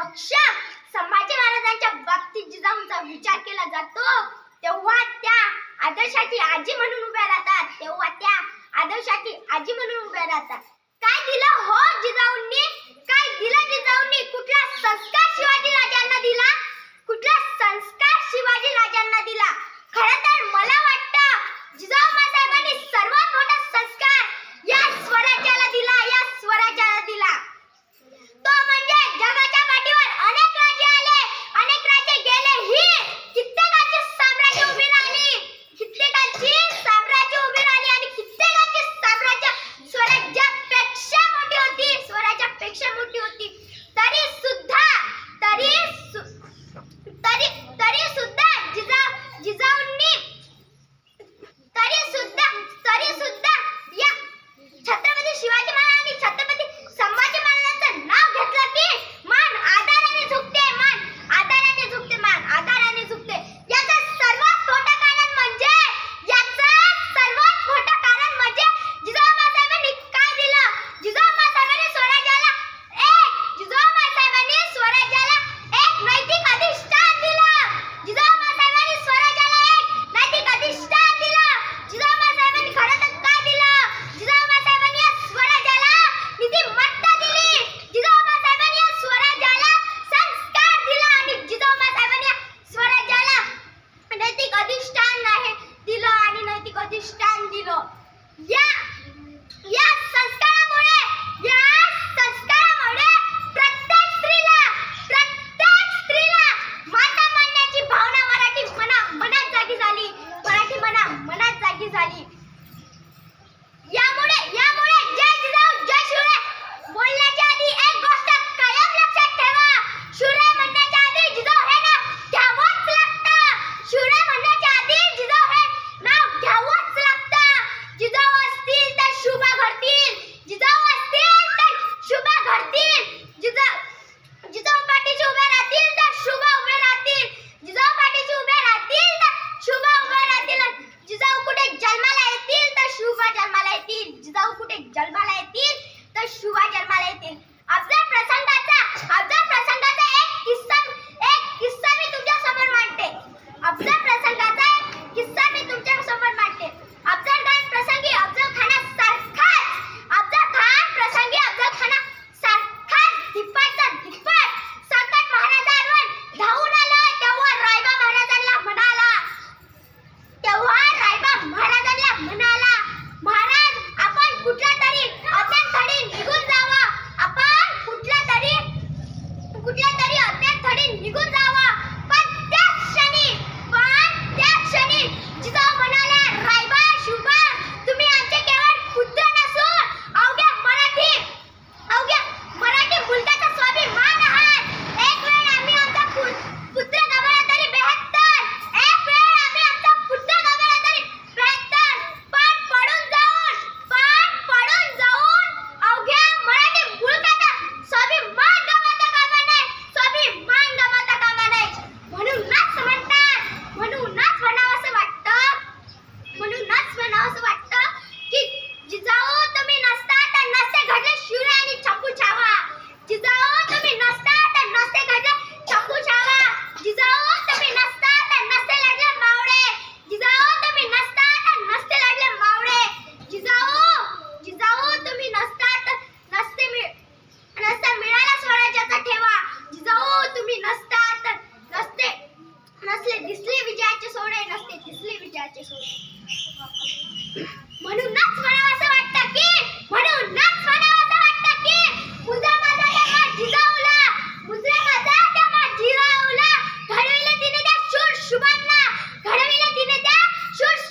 पक्ष संभाजी महाराजांच्या बाबतीत जिजाऊंचा विचार केला जातो तेव्हा त्या आदर्शाची आजी म्हणून उभ्या राहतात. काय दिलं हो जिजाऊंनी? काय दिलं जिजाऊंनी? कुठला संस्कार शिवाजी राजांना दिला? खरं तर मला वाटतं जिजाऊ साहेबांनी सर्वात मोठा संस्कार या स्वराज्याला दिला. तो म्हणजे जगाच्या पाठीवर अनेक राज्य आले, अनेक राज्य गेले, ही कित्येकांची साम्राज्य उभी राहिली आणि कित्येकांची साम्राज्य स्वराज्यापेक्षा मोठी होती. तरी सुद्धा या छत्रपती शिवाजी महाराजांनी छत्रपती संभाजी महाराजांचं नाव घेतलं की मान आदराने झुकते. याचं सर्वात मोठं कारण म्हणजे जिजाऊ साहेबांनी काय दिलं? जिजाऊ साहेबांनी स्वराज्याला एक नैतिक अधिष्ठान दिलं. जिजाऊ साहेबांनी खरं तर काय दिलं? जिजाऊ साहेबांनी या स्वराज्याला नीतिमत्ता दिली. जिजाऊ साहेबांनी या स्वराज्याला संस्कार दिला आणि जिजाऊ साहेबांनी या स्वराज्याला नैतिक अधिष्ठान दिलं. या संस्कारामुळे प्रत्येक स्त्रीला माता मानण्याची भावना मराठी मनात जागी झाली. यामुळे जय जिजाऊ जय शिवराय बोलण्याच्या आधी एक गोष्ट कायम लक्षात ठेवा. शिवराय म्हणण्याच्या आधी जिजाऊ हे नाव घ्यावंच लागतं. जिजाऊ असतील तर शुभा घडतील. जिजाऊ पाठीशी उभे राहतील तर शुभ उभे राहतील. जिजाऊ कुठे जन्माला येतील तर शुभ जन्माला येतील. अफजल प्रसंगाचा एक किस्सा मी तुमच्या समोर मांडते. अफजल खान प्रसंगी अफजल खानासारखाच धिप्पाड संकट महाराजांवर धावून आलं. तेव्हा रायबा महाराजांना म्हणाला, महाराज आपण कुठल्या तरी अत्यंतरी निघून जावा. पण त्या क्षणी जिजाऊ म्हणाल्या, रायबा शुभा तुम्ही आमचे केवळ पुत्र नसून अवघ्या मराठी मुलगाचा स्वाभिमान आहात. एक वेळ आम्ही आमचा पुत्र गमावला तरी 72, पण पडून जाऊन अवघ्या मराठी मुलगाचा स्वाभिमान गमावता कामा नये. म्हणूनच म्हणावंसं वाटतं की जिजाऊ तुम्ही नसता तर नसते घडले शिवराय आणि छप्पू छावा. जिजाऊ तुम्ही नसता तर नसते घडले छप्पू छावा. जिजाऊ तुम्ही नसता तर नसते लढले मावळे. जिजाऊ तुम्ही नसता तर नसते लढले मावळे. जिजाऊ तुम्ही नसता तर नसते मिळाला स्वराज्याचा ठेवा. जिजाऊ तुम्ही नसता तर नसले दिसले विजयाचे सोडे. म्हणूनच म्हणावंसं वाटतं की मुजरा माझा त्या जिजाऊला घडविले तिने त्या शूर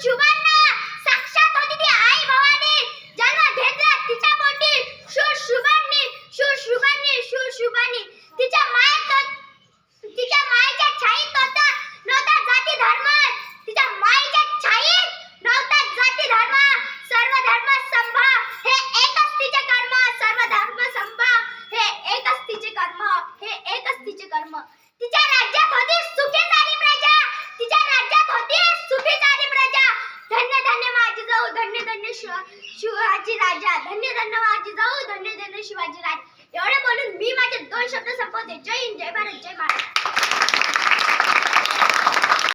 शुभांना. साक्षात होती ती आई भवानी. जन्म घेतला तिच्या पोटी शूर शुभांनी. तिच्या मायेच्या छाईत नव्हता जाती धर्म. सर्व धर्म संभाव हे एकच तिचे कर्म. तिच्या राज्यात होती सुखी सारी प्रजा. धन्य माझी जाऊ, धन्य शिवाजी राजा. धन्य माझी जाऊ, धन्य शिवाजी राजा. एवढं बोलून मी मी माझे 2 शब्द संपवते. जय हिंद, जय भारत, जय महाराष्ट्र.